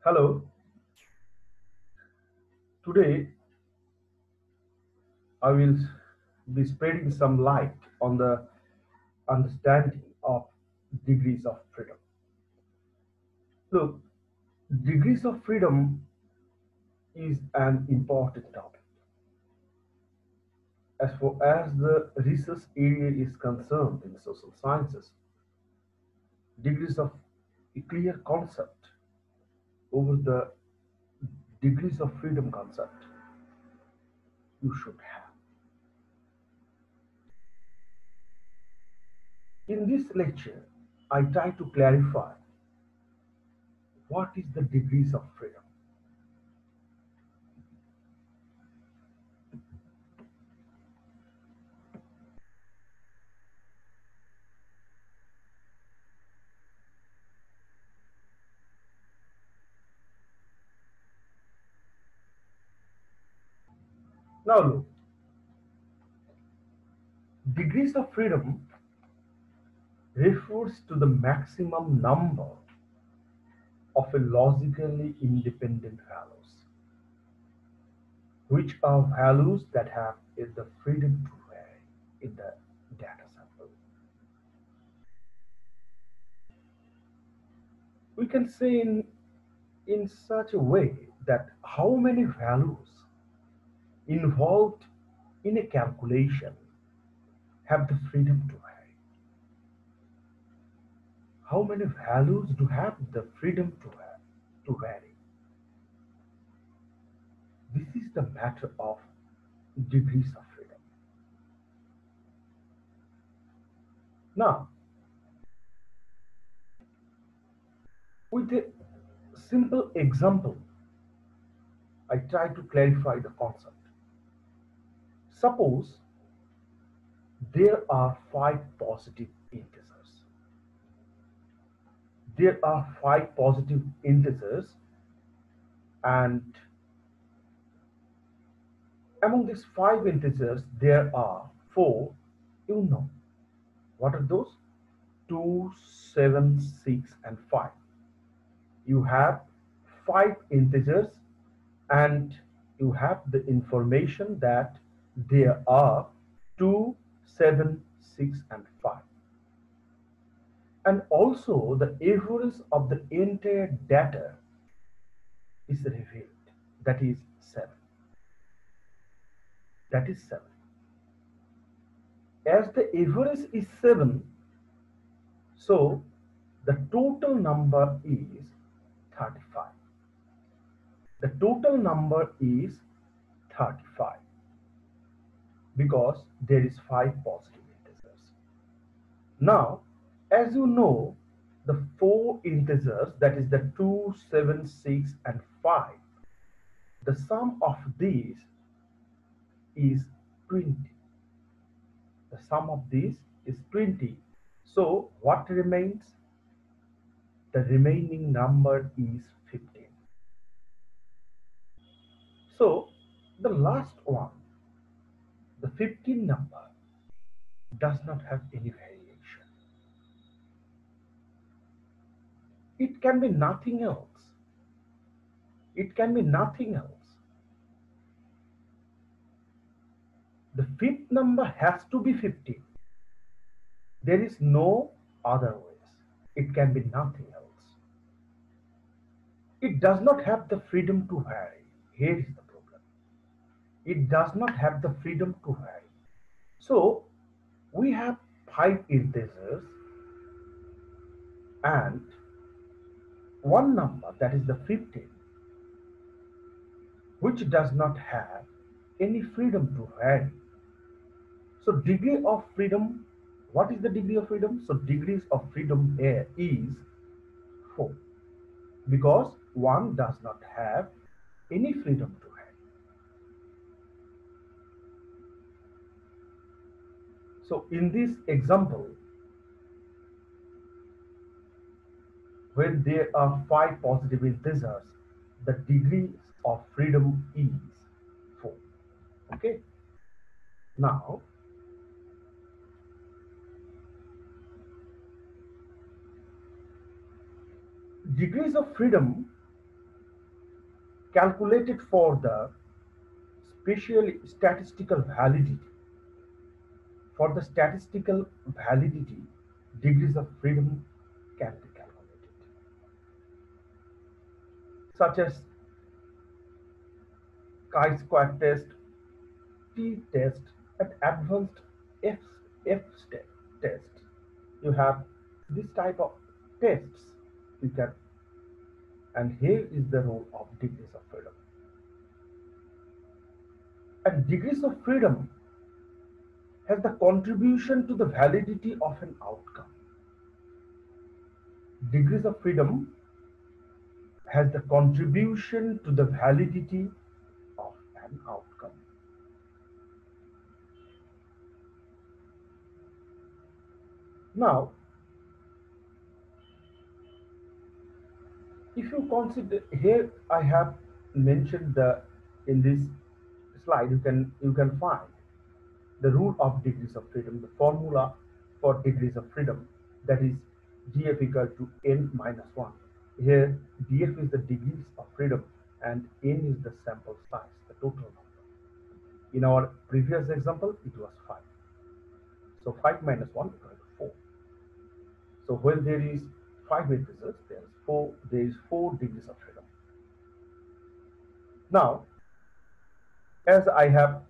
Hello, today I will be spreading some light on the understanding of degrees of freedom. Look, degrees of freedom is an important topic. As far as the research area is concerned in social sciences, degrees of a clear concept over the degrees of freedom concept you should have. In this lecture, I try to clarify what is the degrees of freedom. Now look, degrees of freedom refers to the maximum number of a logically independent values, which are values that have the freedom to vary in the data sample. We can say in such a way that how many values involved in a calculation have the freedom to vary. How many values do have the freedom to vary? This is the matter of degrees of freedom. Now, with a simple example, I try to clarify the concept. Suppose there are five positive integers. There are five positive integers, and among these five integers, there are four you know. What are those? 2, 7, 6, and 5. You have five integers, and you have the information that there are 2, 7, 6, and 5. And also the average of the entire data is revealed. That is 7. That is 7. As the average is 7, so the total number is 35. The total number is 35 because there is 5 positive integers. Now, as you know, the 4 integers, that is the 2, 7, 6, and 5, the sum of these is 20. The sum of these is 20. So what remains? The remaining number is 15. So the last one, the 15 number, does not have any variation. It can be nothing else. It can be nothing else. The fifth number has to be 15. There is no other ways. It can be nothing else. It does not have the freedom to vary. Here is the problem. It does not have the freedom to vary. So we have five integers and one number, that is the 15, which does not have any freedom to vary. So degree of freedom, what is the degree of freedom? So degrees of freedom here is 4 because one does not have any freedom to vary. So in this example, when there are five positive integers, the degrees of freedom is 4. Okay. Now, degrees of freedom calculated for the spatial statistical validity. For the statistical validity, degrees of freedom can be calculated, such as chi-square test, t-test, and advanced F, F test. You have this type of tests you can, and here is the role of degrees of freedom. And degrees of freedom has the contribution to the validity of an outcome. Degrees of freedom has the contribution to the validity of an outcome. Now, if you consider here, I have mentioned the in this slide you can find the rule of degrees of freedom, the formula for degrees of freedom, that is df equal to n minus 1. Here df is the degrees of freedom and n is the sample size, the total number. In our previous example it was 5, so 5 minus 1 equal to 4. So when there is 5 matrices, there is 4 degrees of freedom. Now, as I have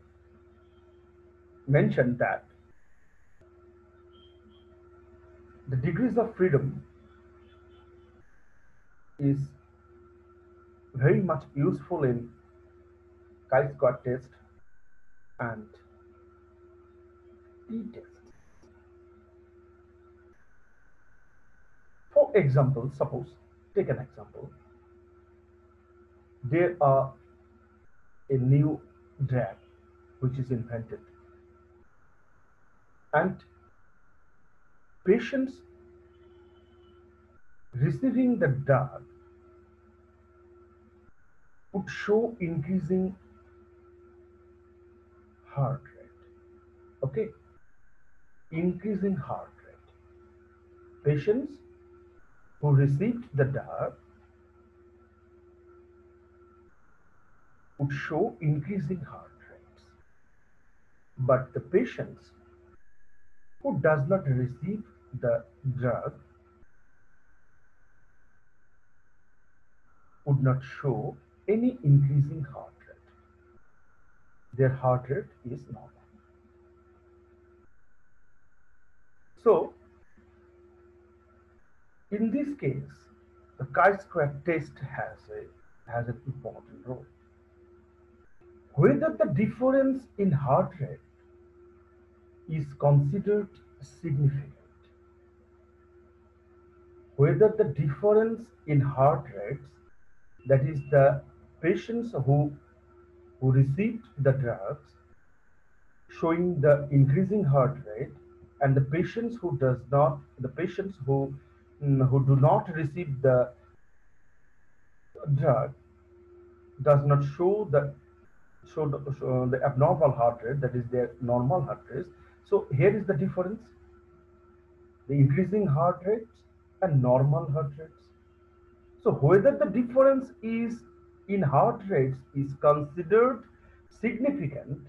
mentioned that the degrees of freedom is very much useful in chi-square test and t-test. For example, suppose, take an example, there are a new drug which is invented and patients receiving the drug would show increasing heart rate. Okay, increasing heart rate. Patients who received the drug would show increasing heart rates, but the patients who does not receive the drug would not show any increasing heart rate. Their heart rate is normal. So, in this case, the chi-square test has an important role. Whether the difference in heart rate is considered significant, whether the difference in heart rates, that is the patients who received the drugs showing the increasing heart rate and the patients who who do not receive the drug does not show the abnormal heart rate, that is their normal heart rate. So here is the difference, the increasing heart rates and normal heart rates. So whether the difference is in heart rates is considered significant,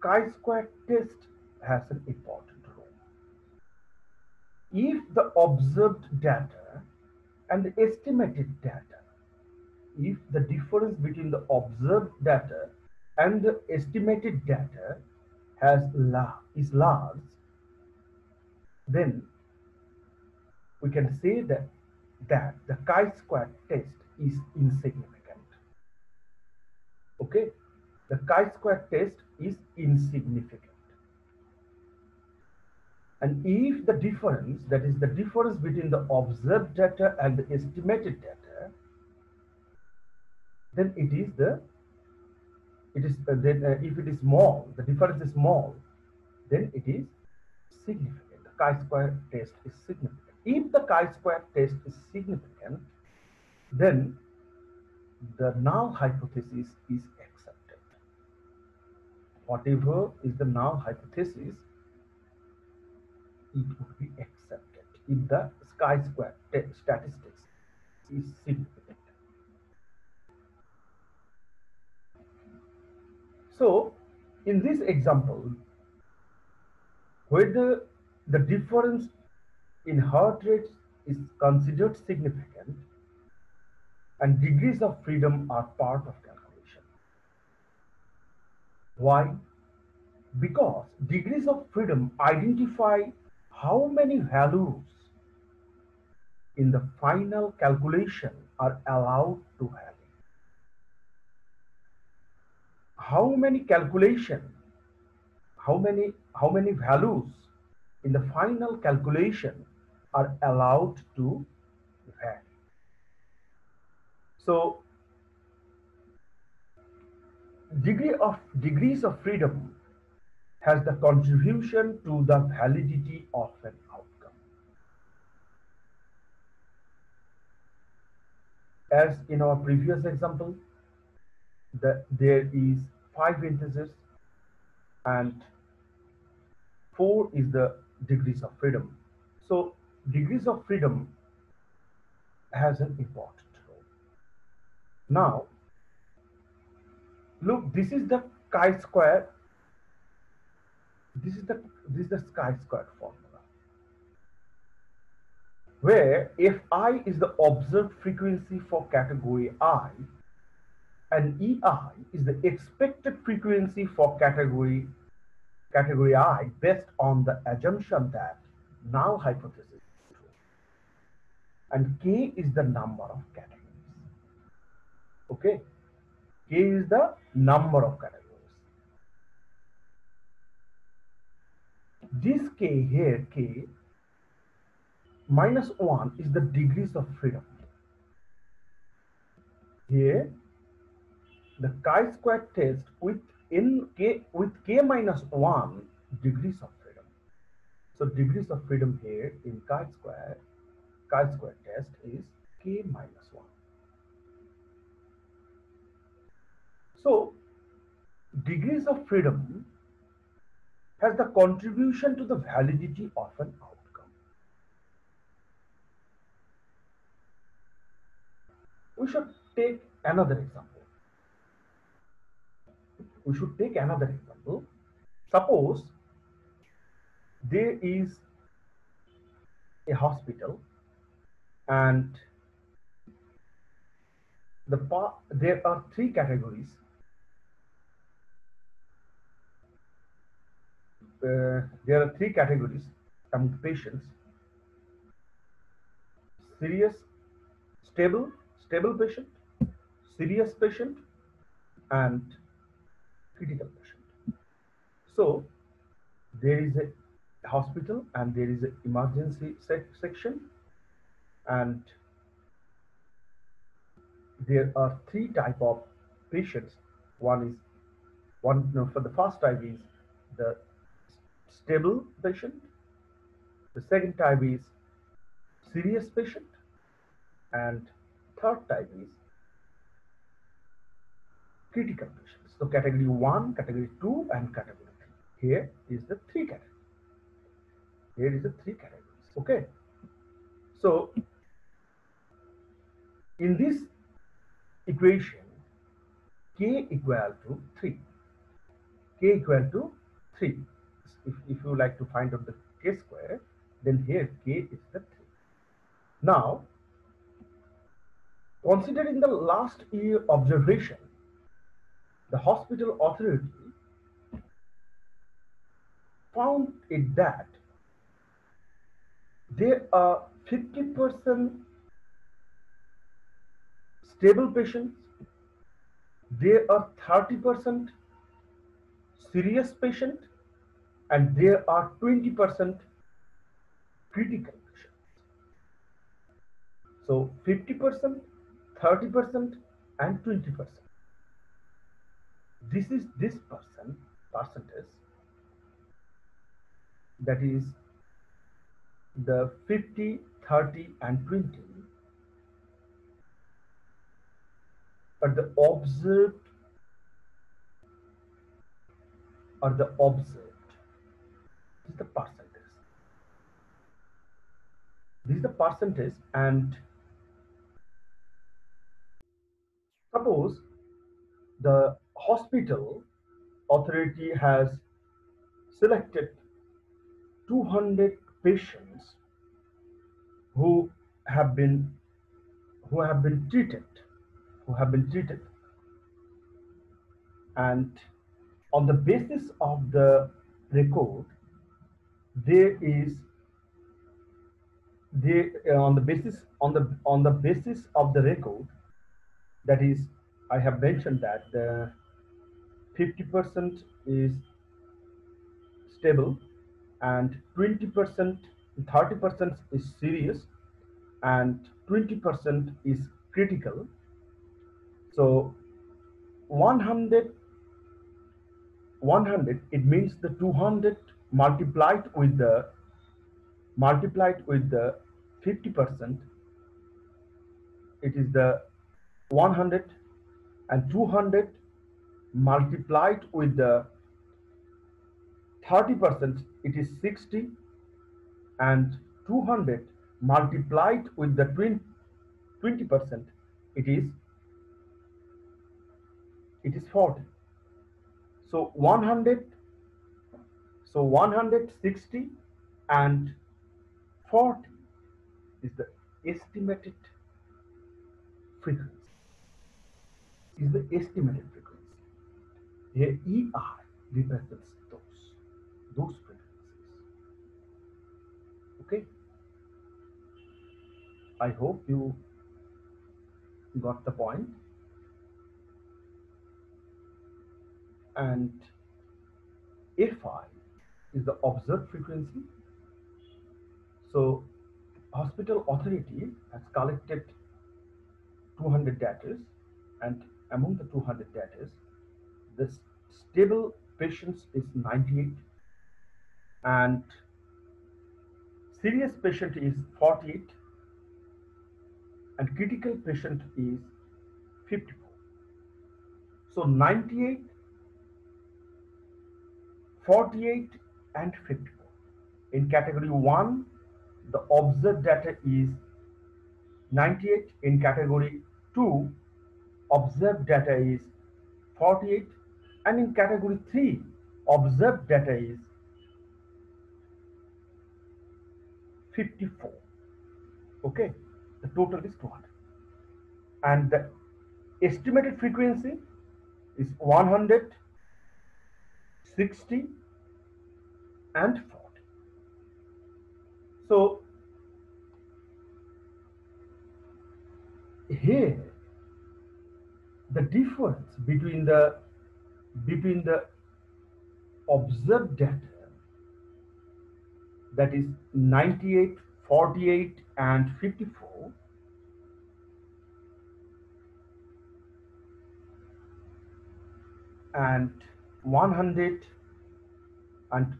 chi-square test has an important role. If the observed data and the estimated data, if the difference between the observed data and the estimated data is large, then we can say that the chi-square test is insignificant. Okay, the chi-square test is insignificant. And if the difference, that is the difference between the observed data and the estimated data, then if it is small, the difference is small, then it is significant. The chi-square test is significant. If the chi-square test is significant, then the null hypothesis is accepted. Whatever is the null hypothesis, it would be accepted if the chi-square statistics is significant. So in this example, whether the difference in heart rates is considered significant and degrees of freedom are part of calculation. Why? Because degrees of freedom identify how many values in the final calculation are allowed to vary. How many calculation, how many values in the final calculation are allowed to vary. So degrees of freedom has the contribution to the validity of an outcome. As in our previous example, there is 5 integers and 4 is the degrees of freedom. So degrees of freedom has an important role. Now look, this is the chi-square. This is the chi-square formula, where Fi is the observed frequency for category I and Ei is the expected frequency for category I based on the assumption that null hypothesis is true. And K is the number of categories. Okay, K is the number of categories. This K here, K minus 1 is the degrees of freedom. Here, the chi-square test with K minus 1 degrees of freedom. So degrees of freedom here in chi-square test is K minus 1. So degrees of freedom has the contribution to the validity of an outcome. We should take another example. Suppose there is a hospital and there are 3 categories. There are 3 categories among patients: serious, stable patient, serious patient, and critical patient. So there is a hospital and there is an emergency section, and there are 3 type of patients. For the first type is the stable patient. The second type is serious patient, and third type is critical patients. So category 1, category 2, and category 3. Here is the 3 categories. Okay. So in this equation, K equal to 3. If you like to find out the K square, then here K is the 3. Now, considering the last year observation, the hospital authority found it that there are 50% stable patients, there are 30% serious patient, and there are 20% critical patients. So 50%, 30%, and 20%. This is this percentage, that is the 50, 30, and 20 are the observed. This is the percentage. And suppose the hospital authority has selected 200 patients who have been who have been treated who have been treated and on the basis of the record there is they on the basis of the record, that is, I have mentioned that the 50% is stable and 20%, 30% is serious and 20% is critical. So 100 100, it means the 200 multiplied with the 50%, it is the 100, and 200 multiplied with the 30%, it is 60, and 200 multiplied with the 20%, it is 40. So 100, so 160 and 40 is the estimated frequency. Is the estimated frequency. Here EI represents those frequencies. Okay. I hope you got the point. And Fi is the observed frequency. So hospital authority has collected 200 data, and among the 200 data, the stable patients is 98 and serious patient is 48 and critical patient is 54. So 98, 48 and 54. In category 1, the observed data is 98. In category 2, observed data is 48, and in category 3, observed data is 54. Okay, the total is 200, and the estimated frequency is 100, 60 and 40. So here the difference between the observed data, that is 98, 48 and 54, and 100, and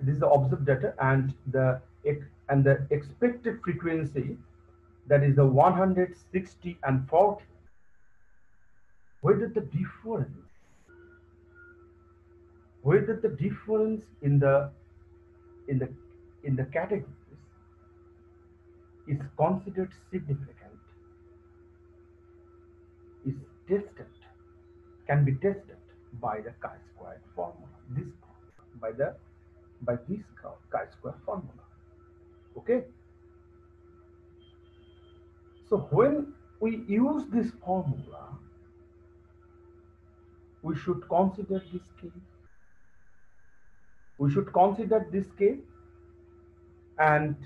this is the observed data, and the expected frequency, that is the 160 and 40, whether the difference in the categories is considered significant, is tested can be tested by the chi-square formula. This by this chi-square formula. Okay. So when we use this formula, we should consider this k. We should consider this k, and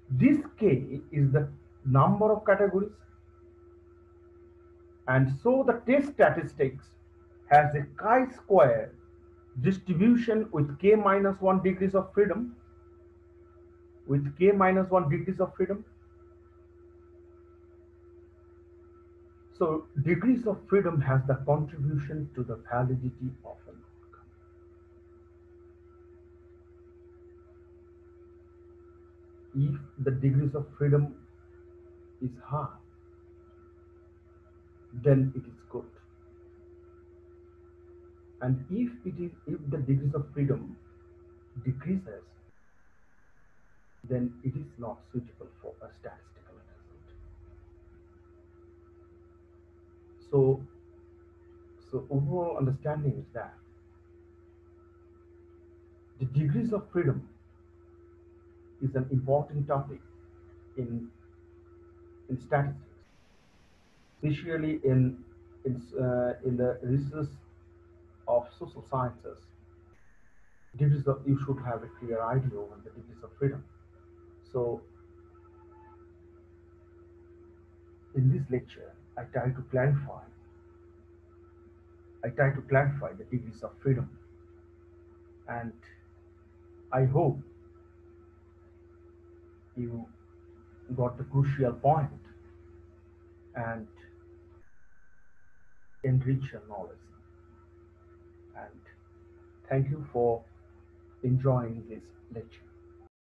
this k is the number of categories, and so the test statistics has a chi-square distribution with k minus 1 degrees of freedom, So degrees of freedom has the contribution to the validity of an outcome. If the degrees of freedom is high, then it is good. And if the degrees of freedom decreases, then it is not suitable for a statistical result. So overall understanding is that The degrees of freedom is an important topic in, in statistics, especially in the research of social sciences. Degrees of, you should have a clear idea over the degrees of freedom. So in this lecture, I try to clarify the degrees of freedom, and I hope you got the crucial point and enrich your knowledge. And thank you for enjoying this lecture.